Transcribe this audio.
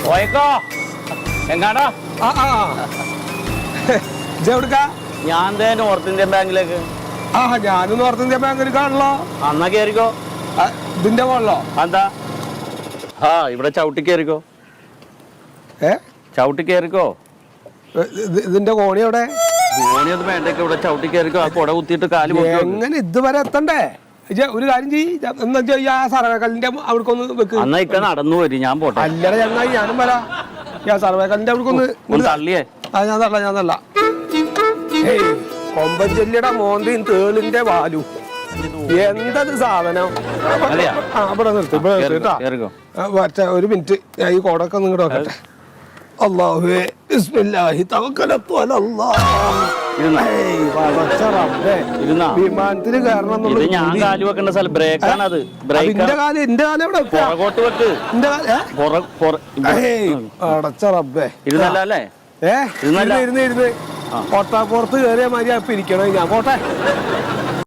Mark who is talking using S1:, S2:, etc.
S1: പോയേക്കോ എങ്ങാടാ ഞാൻ north Indian ബാങ്കിലേക്ക്.
S2: ഞാനും നോർത്ത് ഇന്ത്യൻ ബാങ്കിൽ കാണല്ലോ.
S1: അന്നാ കേറിക്കോ.
S2: ഇതിന്റെ പോണല്ലോ.
S1: എന്താ ഇവിടെ ചവിട്ടി കേറിക്കോ. ചവിട്ടി കേറിക്കോ.
S2: ഇതിന്റെ കോണി എവിടെ?
S1: കോണിയൊന്നും വേണ്ടേക്ക് ഇവിടെ ചവിട്ടി കേറിക്കോ. ആ കുട കുത്തിയിട്ട് കാല്
S2: എങ്ങനെ ഇതുവരെ എത്തണ്ടേ? ഒരു കാര്യം ചെയ്യ്, ആ സർവേക്കല്ലിന്റെ അവിടേക്കൊന്ന് വെക്ക്.
S1: അന്നാ ഇക്ക നടന്നു വരും, ഞാൻ പോട്ടെ.
S2: അല്ലട ചങ്ങായി, ഞാനും വരാ. ഞാൻ സർവേക്കല്ലിന്റെ അവിടേക്കൊന്ന്
S1: തള്ളിയേ.
S2: ഞാൻ തള്ള കൊമ്പൻ ചെല്ലിയുടെ മോന്തിയും തേളിന്റെ വാലും എന്തത് സാധനം. ഇവിടെ നിർത്തി കേട്ടോ. ഒരു മിനിറ്റ്, ഞാൻ ഈ കോടൊക്കെ നിങ്ങടെ നോക്കട്ടെ. അല്ലാഹുവേ ബിസ്മില്ലാഹി തവക്കലത്തു അലല്ലാഹ്. വിമാനത്തിൽ കയറണം.
S1: ഞാൻ കാല് വെക്കേണ്ട സ്ഥലം ബ്രേക്കാണ്. അത്
S2: എന്റെ കാല് എവിടെ?
S1: പുറകോട്ട് വെക്ക്.
S2: അടച്ച റബ്ബേ.
S1: ഇരുന്നല്ലേ?
S2: ഇരുന്ന് ഒട്ടാപ്പുറത്ത് കയറിയ മാതിരി അപ്പൊ ഇരിക്കണോ? ഞാൻ പോട്ടെ.